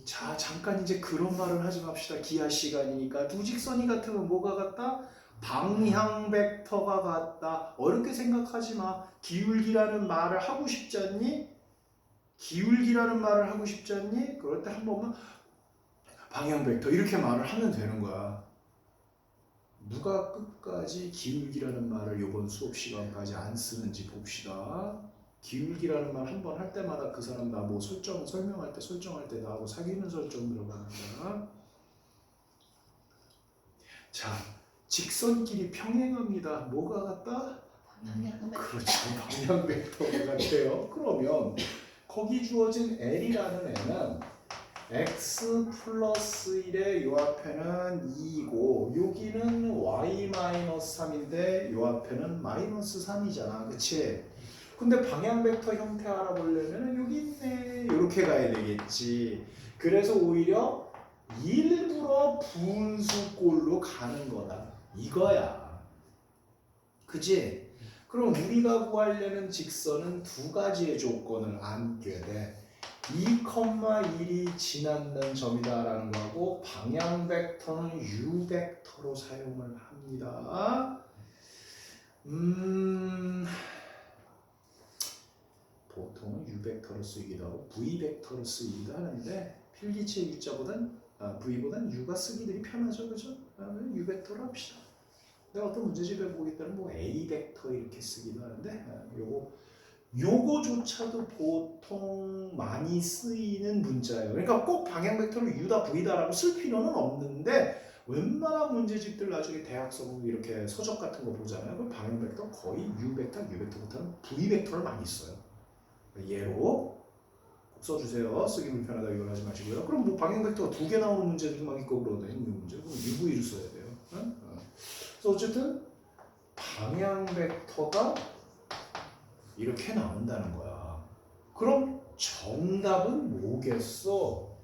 자, 잠깐 이제 그런 말을 하지 맙시다. 기하 시간이니까. 두 직선이 같으면 뭐가 같다? 방향 벡터가 같다. 어렵게 생각하지 마. 기울기라는 말을 하고 싶지 않니? 기울기라는 말을 하고 싶지 않니? 그럴 때 한 번만 방향 벡터 이렇게 말을 하면 되는 거야. 누가 끝까지 기울기라는 말을 이번 수업 시간까지 안 쓰는지 봅시다. 기울기라는 말 한 번 할 때마다 그 사람 나 뭐 설명할 때 나하고 사귀는 설정 들어가는 거야. 자, 직선끼리 평행합니다. 뭐가 같다? 그렇죠. 방향 벡터가 같아요. 그러면 거기 주어진 L이라는 애는 x 플러스 1의 요 앞에는 2이고 여기는 y 마이너스 3인데 요 앞에는 마이너스 3이잖아. 그치? 근데 방향 벡터 형태 알아보려면 여기 있네. 이렇게 가야 되겠지. 그래서 오히려 일부러 분수꼴로 가는 거다. 이거야. 그치? 그럼 우리가 구하려는 직선은 두 가지의 조건을 안게 돼. 2,1이 지나는 점이다라는 거고 방향 벡터는 u 벡터로 사용을 합니다. 보통은 u 벡터로 쓰기도 하고 v 벡터로 쓰기도 하는데 필기체 u자보단 v보단 u가 쓰기들이 편하죠, 그죠? u 벡터로 합시다. 내가 어떤 문제집에 보기 때는 뭐 a 벡터 이렇게 쓰기도 하는데 요거조차도 보통 많이 쓰이는 문자예요. 그러니까 꼭 방향 벡터를 u다 v다라고 쓸 필요는 없는데 웬만한 문제집들 나중에 대학성 이렇게 서적 같은 거 보잖아요. 그럼 방향 벡터 거의 u 벡터보다는 v 벡터를 많이 써요. 예로 꼭 써주세요. 쓰기 불편하다 이걸 하지 마시고요. 그럼 뭐 방향 벡터가 두 개 나오는 문제도 막 있고 그러거든요. 문제 그럼 UV를 써야 돼요. 그래서 어쨌든 방향 벡터가 이렇게 나온다는 거야. 그럼 정답은 뭐겠어?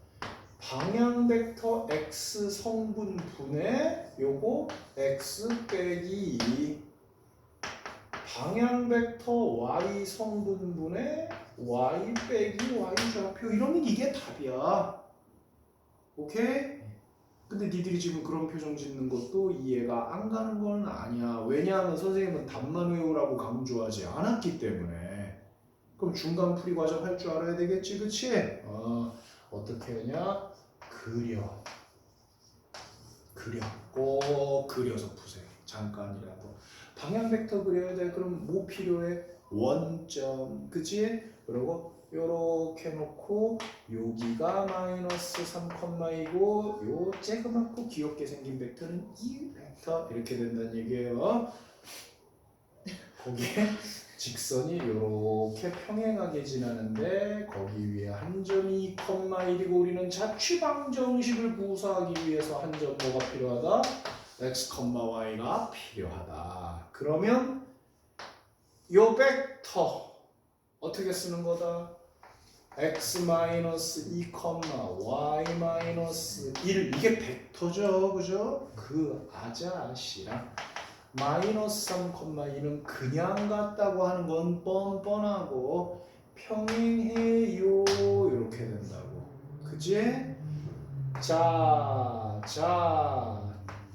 방향 벡터 x 성분분의 요거 x 빼기 2 방향 벡터 y 성분분의 y 빼기 y 좌표 이러면 이게 답이야. 오케이? 근데 니들이 지금 그런 표정 짓는 것도 이해가 안 가는 건 아니야. 왜냐하면 선생님은 답만 외우라고 강조하지 않았기 때문에. 그럼 중간 풀이 과정 할 줄 알아야 되겠지, 그치? 어떻게 하냐? 그려. 꼭 그려서 푸세요. 잠깐이라도. 방향 벡터 그려야 돼. 그럼 뭐 필요해? 원점, 그치? 그리고 요렇게 놓고 여기가 마이너스 3,2고 요 쬐그맣고 귀엽게 생긴 벡터는 이 벡터 이렇게 된다는 얘기예요. 거기에 직선이 이렇게 평행하게 지나는데 거기 위에 한 점이 2,1이고 우리는 자취방정식을 구사하기 위해서 한 점 뭐가 필요하다? x, y가 필요하다. 그러면 요 벡터 어떻게 쓰는 거다? x-2, y-1 이게 벡터죠, 그죠? 그 아자씨랑 마이너스 3,2는 그냥 같다고 하는 건 뻔뻔하고 평행해요 이렇게 된다고. 그지? 자,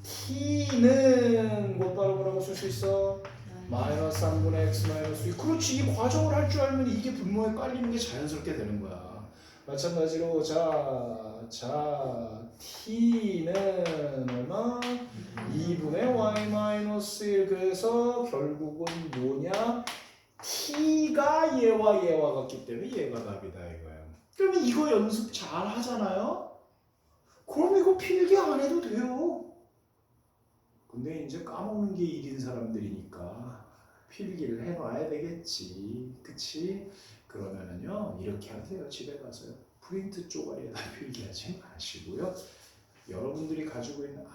t는 곧바로 뭐라고 쓸 수 있어? 마이너스 3분의 x 마이너스 2. 그렇지. 이 과정을 할 줄 알면 이게 분모에 깔리는 게 자연스럽게 되는 거야. 마찬가지로 t는 얼마? 2분의 y 마이너스 1. 그래서 결국은 뭐냐? t가 얘와 같기 때문에 얘가 답이다 이거야. 그러면 이거 연습 잘 하잖아요? 그럼 이거 필기 안 해도 돼요. 근데 이제 까먹는 게 일인 사람들이니까 필기를 해놔야 되겠지. 그치? 그러면은요 이렇게 하세요. 집에 가서요. 프린트 쪼가리에다 필기하지 마시고요. 여러분들이 가지고 있는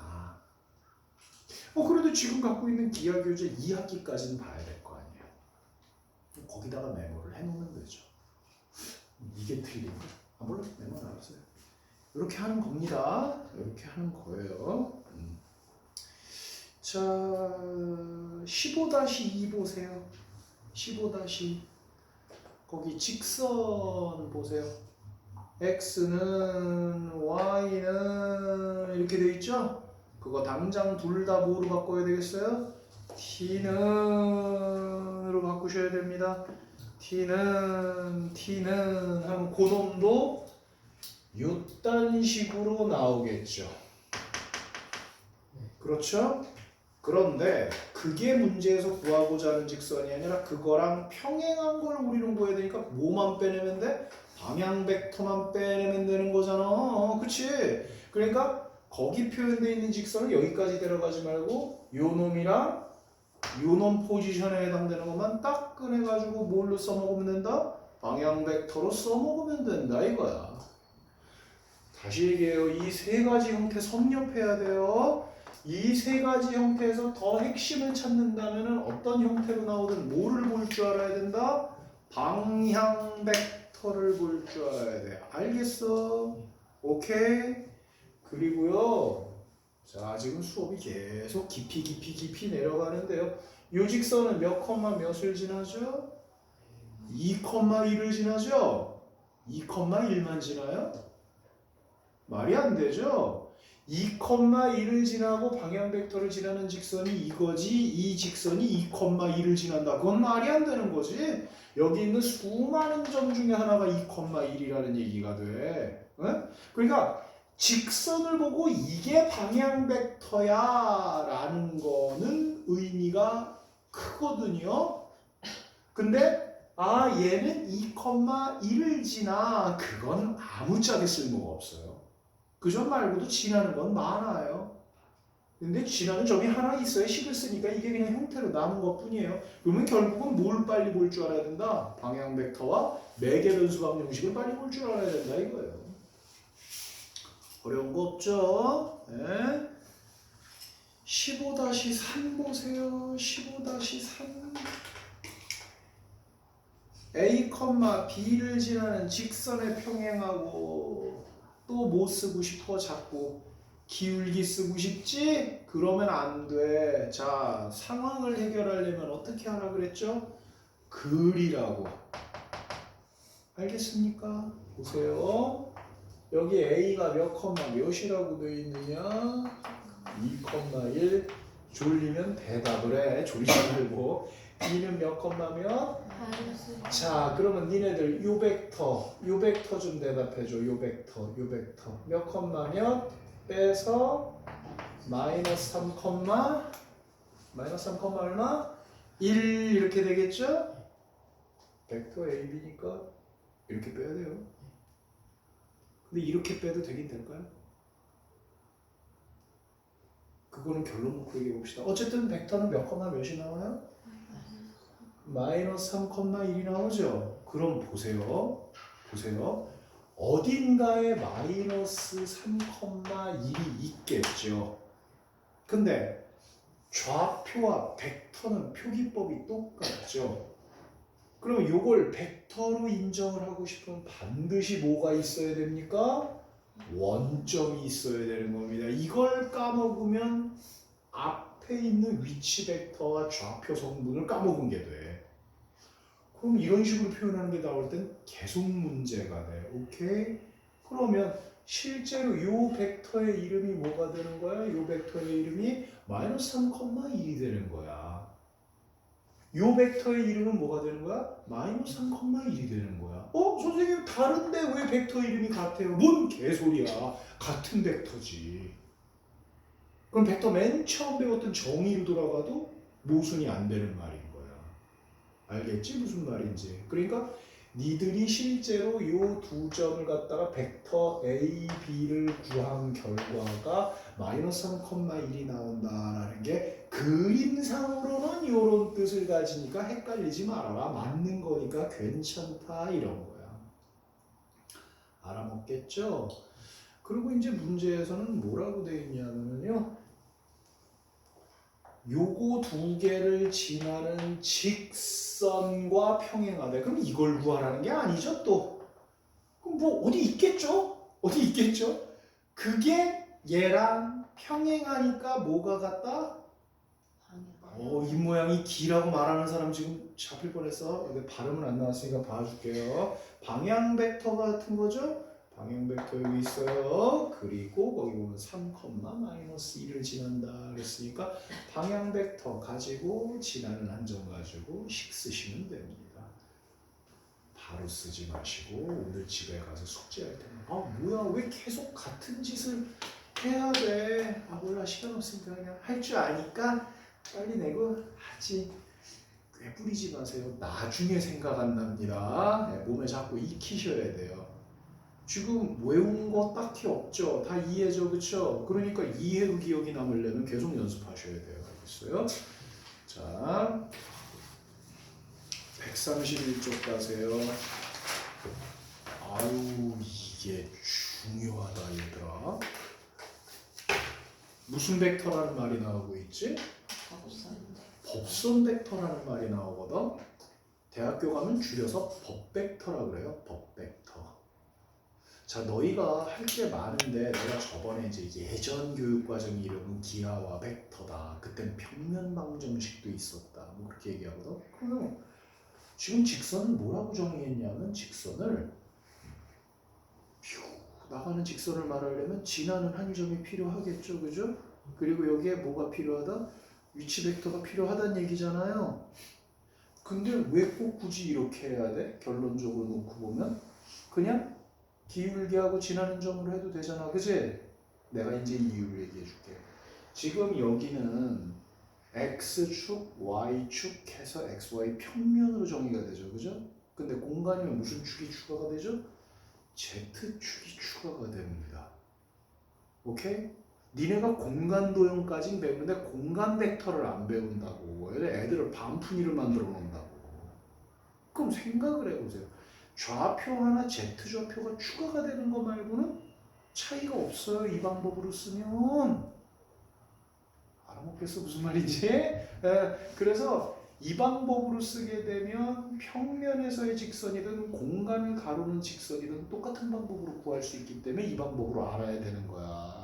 그래도 지금 갖고 있는 기하교재 2학기까지는 봐야 될 거 아니에요. 거기다가 메모를 해놓으면 되죠. 이게 틀린 거. 몰라. 메모 나왔어요. 이렇게 하는 겁니다. 이렇게 하는 거예요. 자, 15-2 보세요. 15- 거기 직선 보세요. x는 y는 이렇게 돼 있죠? 그거 당장 둘 다 뭐로 바꿔야 되겠어요? t는으로 바꾸셔야 됩니다. t는 한 그놈도 이딴 식으로 나오겠죠. 그렇죠? 그런데 그게 문제에서 구하고자 하는 직선이 아니라 그거랑 평행한 걸 우리는 구해야 되니까 뭐만 빼내면 돼? 방향 벡터만 빼내면 되는 거잖아. 그치? 그러니까 거기 표현되어 있는 직선을 여기까지 데려가지 말고 요 놈이랑 요 놈 포지션에 해당되는 것만 딱 꺼내가지고 뭘로 써먹으면 된다? 방향 벡터로 써먹으면 된다 이거야. 다시 얘기해요. 이 세 가지 형태 섭렵해야 돼요. 이 세 가지 형태에서 더 핵심을 찾는다면 어떤 형태로 나오든 뭐를 볼 줄 알아야 된다? 방향 벡터를 볼 줄 알아야 돼. 알겠어? 오케이? 그리고요. 자, 지금 수업이 계속 깊이 내려가는데요. 요 직선은 몇 컴마 몇을 지나죠? 2,1을 지나죠? 2,1만 지나요? 말이 안 되죠? 2,1을 지나고 방향 벡터를 지나는 직선이 이거지 이 직선이 2,1을 지난다. 그건 말이 안 되는 거지. 여기 있는 수많은 점 중에 하나가 2,1이라는 얘기가 돼. 응? 그러니까 직선을 보고 이게 방향 벡터야 라는 거는 의미가 크거든요. 근데 얘는 2,1을 지나 그건 아무짝에 쓸모가 없어요. 그 점 말고도 지나는 건 많아요. 근데 지나는 점이 하나 있어야 식을 쓰니까 이게 그냥 형태로 남은 것 뿐이에요. 그러면 결국은 뭘 빨리 볼 줄 알아야 된다? 방향 벡터와 매개 변수 방정식을 빨리 볼 줄 알아야 된다 이거예요. 어려운 거 없죠? 네. 15-3 보세요. 15-3 A, B를 지나는 직선에 평행하고 또 뭐 쓰고 싶어? 자꾸 기울기 쓰고 싶지? 그러면 안 돼. 자, 상황을 해결하려면 어떻게 하라 그랬죠? 그리라고. 알겠습니까? 보세요. 여기 A가 몇 컴마 몇이라고 되어 있느냐? 2,1 졸리면 대답을 해. 졸리지 말고. B는 몇 컴마 몇? 자, 그러면 니네들 요 벡터 좀 대답해줘. 요 벡터 몇 컴마 몇 빼서 마이너스 3 컴마 얼마? 1 이렇게 되겠죠? 벡터 AB니까 이렇게 빼야 돼요. 근데 이렇게 빼도 되긴 될까요? 그거는 결론 놓고 얘기해 봅시다. 어쨌든 벡터는 몇 컴마 몇이 나와요? 마이너스 3,1이 나오죠? 그럼 보세요. 어딘가에 마이너스 3,1이 있겠죠. 근데 좌표와 벡터는 표기법이 똑같죠. 그럼 이걸 벡터로 인정을 하고 싶으면 반드시 뭐가 있어야 됩니까? 원점이 있어야 되는 겁니다. 이걸 까먹으면 앞에 있는 위치 벡터와 좌표 성분을 까먹은 게 돼. 그럼 이런 식으로 표현하는 게 나올 땐 계속 문제가 돼. 오케이? 그러면 실제로 이 벡터의 이름이 뭐가 되는 거야? 이 벡터의 이름이 마이너스 3,1이 되는 거야. 이 벡터의 이름은 뭐가 되는 거야? 마이너스 3,1이 되는 거야. 선생님 다른데 왜 벡터 이름이 같아요? 뭔 개소리야. 같은 벡터지. 그럼 벡터 맨 처음 배웠던 정의로 돌아가도 모순이 안 되는 말인 거야. 알겠지? 무슨 말인지. 그러니까 니들이 실제로 이 두 점을 갖다가 벡터 A, B를 구한 결과가 마이너스 3,1이 나온다라는 게 그림상으로는 이런 뜻을 가지니까 헷갈리지 말아라. 맞는 거니까 괜찮다 이런 거야. 알아먹겠죠? 그리고 이제 문제에서는 뭐라고 되어 있냐면요. 요거 두 개를 지나는 직선과 평행하되 그럼 이걸 구하라는 게 아니죠 또. 그럼 뭐 어디 있겠죠? 그게 얘랑 평행하니까 뭐가 같다? 이 모양이 기라고 말하는 사람 지금 잡힐 뻔했어. 근데 발음은 안 나왔으니까 봐줄게요. 방향 벡터 같은 거죠? 방향 벡터 여기 있어요. 그리고 거기 보면 3, 마이너스 1을 지난다 그랬으니까 방향 벡터 가지고 지나는 한 점 가지고 식 쓰시면 됩니다. 바로 쓰지 마시고 오늘 집에 가서 숙제할 때는 뭐야 왜 계속 같은 짓을 해야 돼? 몰라 시간 없으니까 그냥 할 줄 아니까 빨리 내고 하지. 꿰부리지 마세요. 나중에 생각한답니다. 네, 몸에 자꾸 익히셔야 돼요. 지금 외운 거 딱히 없죠. 다 이해죠, 그렇죠? 그러니까 이해로 기억이 남으려면 계속 연습하셔야 돼요. 알겠어요? 자, 131쪽 가세요. 아유, 이게 중요하다, 얘들아. 무슨 벡터라는 말이 나오고 있지? 법선 벡터라는 말이 나오거든. 대학교 가면 줄여서 법 벡터라고 그래요. 법 벡터. 자, 너희가 할 게 많은데 내가 저번에 이제 예전 교육과정 이름은 기하와 벡터다. 그땐 평면 방정식도 있었다. 뭐 그렇게 얘기하거든. 그러면 지금 직선은 뭐라고 정의했냐면 직선을 나가는 직선을 말하려면 지나는 한 점이 필요하겠죠, 그죠? 그리고 여기에 뭐가 필요하다? 위치 벡터가 필요하다는 얘기잖아요. 근데 왜 꼭 굳이 이렇게 해야 돼? 결론적으로 놓고 보면 그냥 기울기하고 지나는 점으로 해도 되잖아, 그치? 내가 이제 이유를 얘기해 줄게. 지금 여기는 x축, y축 해서 xy 평면으로 정의가 되죠, 그죠? 근데 공간이면 무슨 축이 추가가 되죠? z축이 추가가 됩니다. 오케이? 니네가 공간 도형까지 배우는데 공간 벡터를 안 배운다고. 애들을 반푼이를 만들어 놓는다고. 그럼 생각을 해보세요. 좌표 하나 z좌표가 추가가 되는 거 말고는 차이가 없어요. 이 방법으로 쓰면. 알아먹겠어 무슨 말인지? 그래서 이 방법으로 쓰게 되면 평면에서의 직선이든 공간을 가르는 직선이든 똑같은 방법으로 구할 수 있기 때문에 이 방법으로 알아야 되는 거야.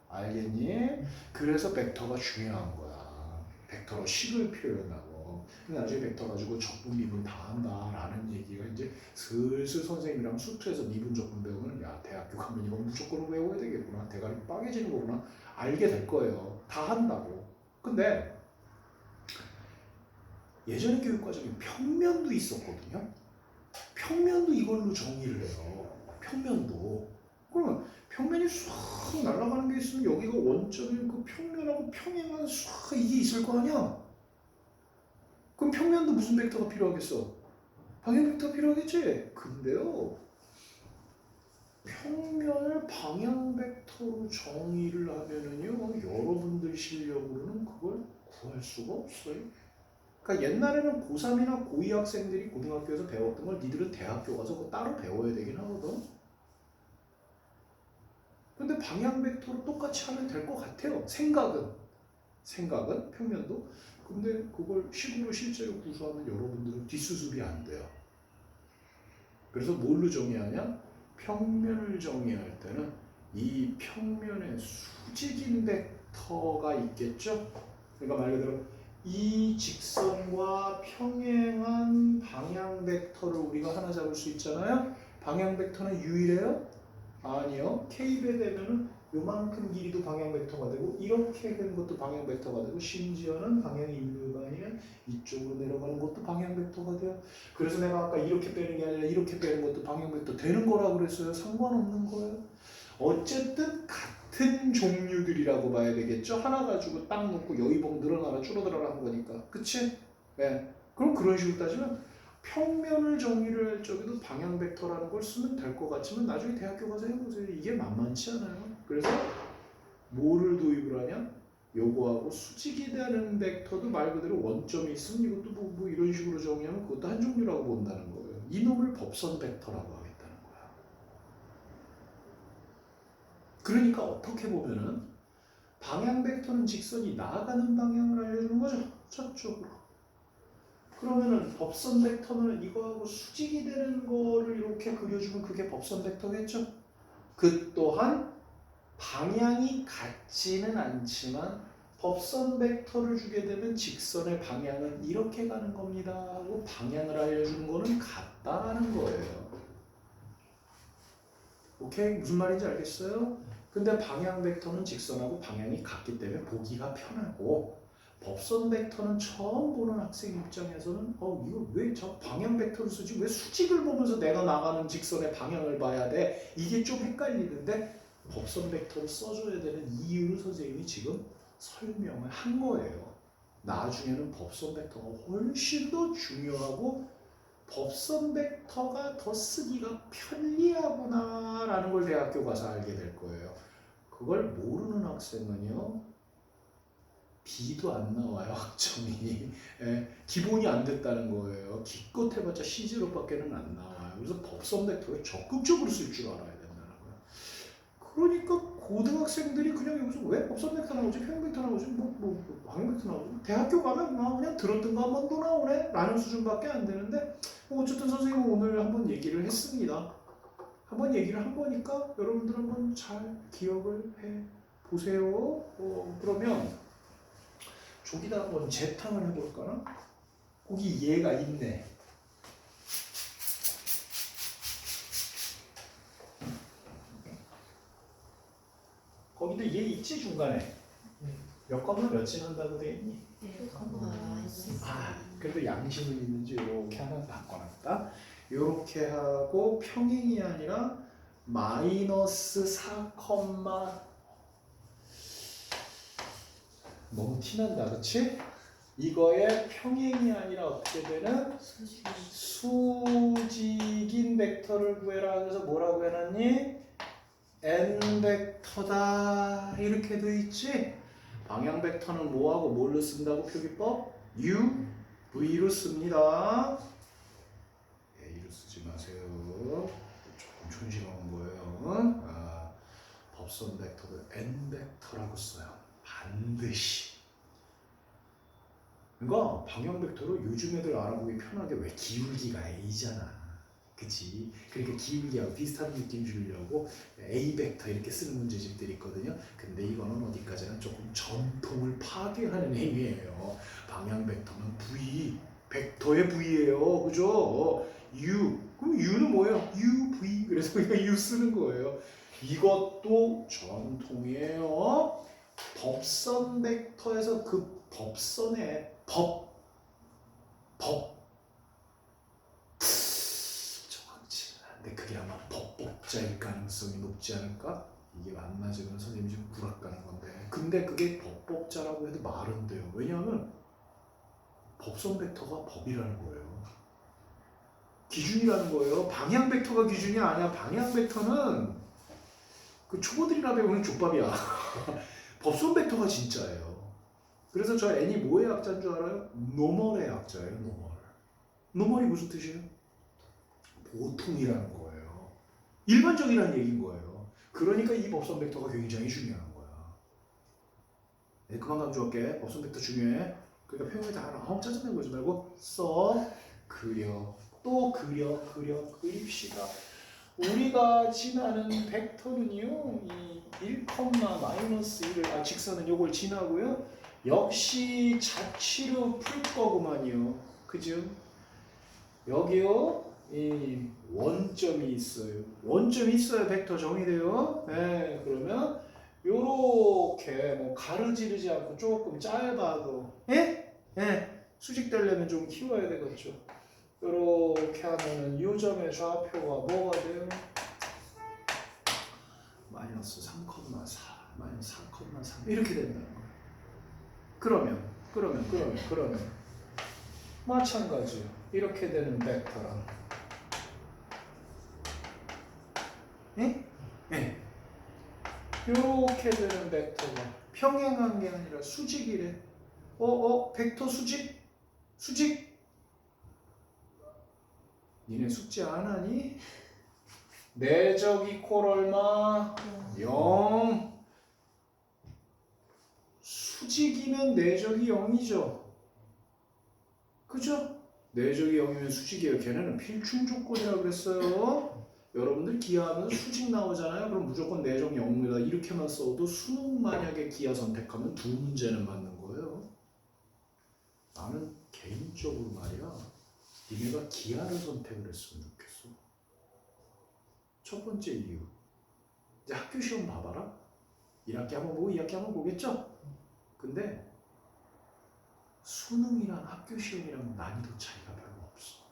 알겠니? 그래서 벡터가 중요한 거야. 벡터로 식을 표현하고. 나중에 벡터 가지고 적분, 미분 다 한다라는 얘기가 이제 슬슬 선생님이랑 수트에서 미분, 적분 배우면 야 대학교 가면 이건 무조건 외워야 되겠구나. 대가리 빠개지는 거구나. 알게 될 거예요. 다 한다고. 근데 예전에 교육과정에 평면도 있었거든요. 평면도 이걸로 정의를 해요. 평면도. 그러면 평면이 싹 날아가는 게 있으면 여기가 원점인 그 평면하고 평행한 싹 이게 있을 거 아니야? 그럼 평면도 무슨 벡터가 필요하겠어? 방향 벡터가 필요하겠지? 근데요. 평면을 방향 벡터로 정의를 하면은요. 여러분들 실력으로는 그걸 구할 수가 없어요. 그러니까 옛날에는 고3이나 고2 학생들이 고등학교에서 배웠던 걸 니들은 대학교 가서 그거 따로 배워야 되긴 하거든. 근데 방향 벡터로 똑같이 하면 될 것 같아요. 생각은 평면도. 근데 그걸 식으로 실제로 구수하면 여러분들은 뒷수습이 안 돼요. 그래서 뭘로 정의하냐? 평면을 정의할 때는 이 평면에 수직인 벡터가 있겠죠? 그러니까 말 그대로 이 직선과 평행한 방향 벡터를 우리가 하나 잡을 수 있잖아요. 방향 벡터는 유일해요? 아니요. K배 되면은 요만큼 길이도 방향 벡터가 되고 이렇게 되는 것도 방향 벡터가 되고 심지어는 방향이 일반이면 이쪽으로 내려가는 것도 방향 벡터가 돼요. 그래서 내가 아까 이렇게 빼는 게 아니라 이렇게 빼는 것도 방향 벡터 되는 거라고 그랬어요. 상관없는 거예요. 어쨌든 같은 종류들이라고 봐야 되겠죠. 하나 가지고 딱 놓고 여의봉 늘어나라 줄어들어라 한 거니까. 그치? 네. 그럼 그런 식으로 따지면 평면을 정의를 할 적에도 방향 벡터라는 걸 쓰면 될 것 같지만 나중에 대학교 가서 해보세요. 이게 만만치 않아요. 그래서 뭐를 도입을 하냐? 요거하고 수직이 되는 벡터도 말 그대로 원점이 있으면 이것도 뭐 이런 식으로 정의하면 그것도 한 종류라고 본다는 거예요. 이놈을 법선 벡터라고 하겠다는 거야. 그러니까 어떻게 보면은 방향 벡터는 직선이 나아가는 방향을 알려주는 거죠. 저쪽으로. 그러면은 법선 벡터는 이거하고 수직이 되는 거를 이렇게 그려주면 그게 법선 벡터겠죠? 그 또한 방향이 같지는 않지만 법선 벡터를 주게 되면 직선의 방향은 이렇게 가는 겁니다 하고 방향을 알려주는 거는 같다라는 거예요. 오케이? 무슨 말인지 알겠어요? 근데 방향 벡터는 직선하고 방향이 같기 때문에 보기가 편하고 법선 벡터는 처음 보는 학생 입장에서는 이거 왜 저 방향 벡터를 쓰지? 왜 수직을 보면서 내가 나가는 직선의 방향을 봐야 돼? 이게 좀 헷갈리는데 법선 벡터를 써줘야 되는 이유를 선생님이 지금 설명을 한 거예요. 나중에는 법선 벡터가 훨씬 더 중요하고 법선 벡터가 더 쓰기가 편리하구나라는 걸 대학교 가서 알게 될 거예요. 그걸 모르는 학생은요. B도 안 나와요. 학점이. 예, 기본이 안 됐다는 거예요. 기껏 해봤자 C0밖에는 안 나와요. 그래서 법선 벡터를 적극적으로 쓸 줄 알아야 된다는 거예요. 그러니까 고등학생들이 그냥 여기서 왜 법선 벡터 나오지? 평행 벡터 나오지? 방향 벡터 나오지? 대학교 가면 그냥 들었던 거 한 번 더 나오네? 라는 수준밖에 안 되는데 어쨌든 선생님은 오늘 한번 얘기를 했습니다. 한번 얘기를 한 거니까 여러분들 한번 잘 기억을 해 보세요. 그러면 저기다 한번 재탕을 해볼까나? 거기 얘가 있네. 거기도 얘 있지 중간에. 몇 컴마 몇진 한다고 돼 있니? 그래도 양심은 있는지 이렇게 하나 바꿔놨다. 이렇게 하고 평행이 아니라 마이너스 4, 너무 티난다, 그렇지? 이거의 평행이 아니라 어떻게 되는 수직인 벡터를 구해라. 그래서 뭐라고 해놨니? n 벡터다 이렇게 돼 있지? 방향 벡터는 뭐하고 뭘로 쓴다고 표기법? u, v로 씁니다. a로 쓰지 마세요. 조금 촌스러운 거예요. 법선 벡터를 n 벡터라고 써요. 반드시. 그러니까 방향 벡터로 요즘 애들 알아보기 편하게 왜 기울기가 a잖아. 그치? 그러니까 기울기하고 비슷한 느낌 주려고 A 벡터 이렇게 쓰는 문제집들이 있거든요. 근데 이거는 어디까지나 조금 전통을 파괴하는 행위예요. 방향 벡터는 V, 벡터의 V예요. 그죠? U, 그럼 U는 뭐예요? U, V. 그래서 우리가 U 쓰는 거예요. 이것도 전통이에요. 법선 벡터에서 그 법선의 법 근데 그게 아마 법복자일 가능성이 높지 않을까? 이게 안 맞으면 선생님이 좀 구락가는 건데 근데 그게 법복자라고 해도 말은 돼요. 왜냐하면 법선 벡터가 법이라는 거예요. 기준이라는 거예요. 방향 벡터가 기준이 아니야. 방향 벡터는 그 초보들이나 배우는 족밥이야. 법선 벡터가 진짜예요. 그래서 저 n이 뭐의 약자인 줄 알아요? 노멀의 약자예요. 노멀. 노멀이 무슨 뜻이에요? 보통이라는 거예요. 일반적이라는 얘기인 거예요. 그러니까 이 법선 벡터가 굉장히 중요한 거야. 네, 그만 강조할게. 법선 벡터 중요해. 그러니까 평행이 다 하나 짜증내고 그러지 말고 써, 그려, 또 그립시다. 우리가 지나는 벡터는요, 이 1, 마이너스 1을 직선은 요걸 지나고요. 역시 자취로 풀 거구만요. 그죠? 여기요. 이 원점이 있어요. 원점이 있어야 벡터 정의돼요. 네, 그러면 요렇게 뭐 가르지르지 않고 조금 짧아도 예? 예. 수직되려면 좀 키워야 되겠죠. 요렇게 하면은 요 점의 좌표가 뭐가 돼요? 마이너스 3,4 마이너스 4,3 이렇게 된다는 거예요. 그러면 마찬가지예요. 이렇게 되는 벡터랑 예? 예. 이렇게 되는 벡터가 평행한 게 아니라 수직이래. 벡터 수직? 수직? 니네 숙제 안 하니? 내적 이퀄 얼마? 0. 수직이면 내적이 0이죠. 그죠? 내적이 0이면 수직이에요. 걔네는 필충 조건이라고 그랬어요. 여러분들 기하하면서 수직 나오잖아요. 그럼 무조건 내적 0이다. 이렇게만 써도 수능 만약에 기하 선택하면 두 문제는 맞는 거예요. 나는 개인적으로 말이야. 니네가 기하를 선택을 했으면 좋겠어. 첫 번째 이유. 이제 학교 시험 봐봐라. 1학기 한번 보고 2학기 한번 보겠죠? 근데 수능이랑 학교 시험이랑 난이도 차이가 별로 없어.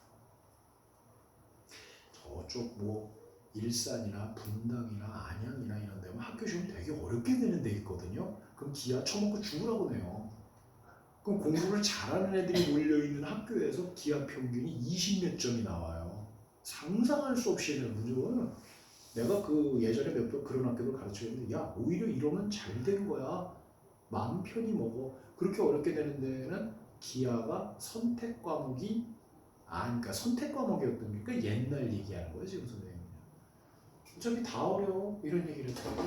저쪽 뭐 일산이나 분당이나 안양이나 이런 데면 학교 시험 되게 어렵게 되는 데 있거든요. 그럼 기아 처먹고 죽으라고 내요. 그럼 공부를 잘하는 애들이 몰려있는 학교에서 기하 평균이 20몇 점이 나와요. 상상할 수 없이 되는 문제는 내가 그 예전에 몇 번 그런 학교를 가르쳤는데 야 오히려 이러면 잘 된 거야. 마음 편히 먹어. 그렇게 어렵게 되는 데는 기하가 선택 과목이 그러니까 선택 과목이었던 게 그러니까 옛날 얘기하는 거예요 지금 선생님은. 어차피 다 어려워 이런 얘기를 했다고.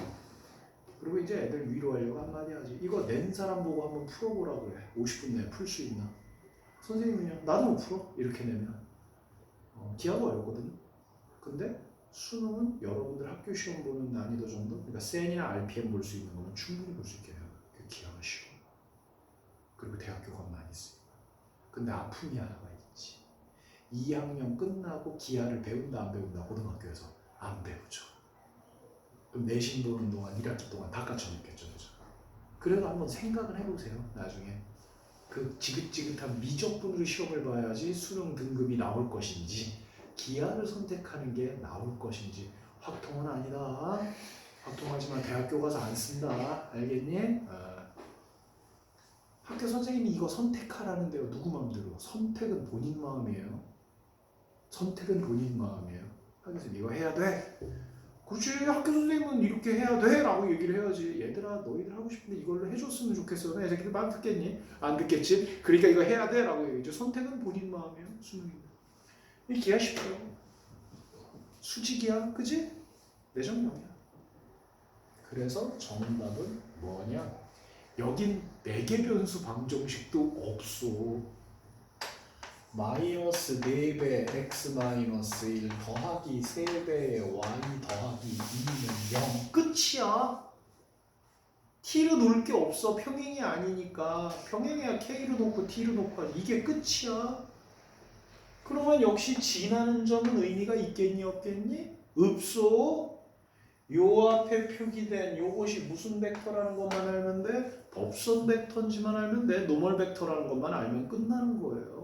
그리고 이제 애들 위로하려고 한마디 하지. 이거 낸 사람 보고 한번 풀어보라고 그래. 50분 내에 풀 수 있나? 선생님이 그냥 나도 못 풀어. 이렇게 내면. 기하가 어렵거든. 근데 수능은 여러분들 학교 시험 보는 난이도 정도? 그러니까 센이나 RPM 볼 수 있는 거는 충분히 볼 수 있게 돼요. 그 기하가 쉬워. 그리고 대학교가 많이 쓰니까. 근데 아픔이 하나가 있지. 2학년 끝나고 기하를 배운다 안 배운다 고등학교에서 안 배우죠. 그럼 내신 보는 동안 1학기 동안 다 까쳐먹겠죠. 그래도 한번 생각을 해보세요. 나중에 그 지긋지긋한 미적분으로 시험을 봐야지 수능 등급이 나올 것인지 기하를 선택하는 게 나올 것인지. 확통은 아니다. 확통하지만 대학교 가서 안 쓴다. 알겠니? 학교 선생님이 이거 선택하라는데요. 누구 마음대로? 선택은 본인 마음이에요. 선택은 본인 마음이에요. 학교에서 이거 해야 돼. 그렇지. 학교 선생님은 이렇게 해야 돼 라고 얘기를 해야지. 얘들아 너희들 하고 싶은데 이걸로 해줬으면 좋겠어. 내 새끼들 말 듣겠니? 안 듣겠지. 그러니까 이거 해야 돼 라고 얘기죠. 선택은 본인 마음이에요. 수능인데 이 기하 쉽죠. 수직이야. 그지? 내정형이야. 그래서 정답은 뭐냐? 여긴 매개 변수 방정식도 없어. 마이너스 4배 x 마이너스 1 더하기 3배의 y 더하기 2는 0. 끝이야. t로 놓을 게 없어. 평행이 아니니까. 평행해야 k로 놓고 t로 놓고 이게 끝이야. 그러면 역시 지나는 점은 의미가 있겠니 없겠니? 없어. 요 앞에 표기된 요것이 무슨 벡터라는 것만 알면 돼. 법선 벡터인지만 알면 돼. 노멀 벡터라는 것만 알면 끝나는 거예요.